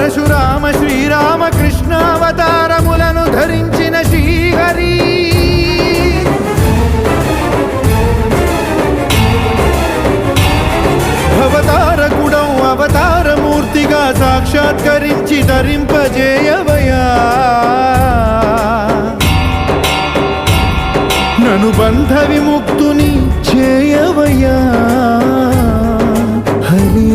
పరశురామ శ్రీరామ కృష్ణావతారములను ధరించిన శ్రీహరి అవతారకుడౌ అవతారమూర్తిగా సాక్షాత్కరించి ధరింపజేయవయా నను బంధ విముక్తుని చేయవయా హరి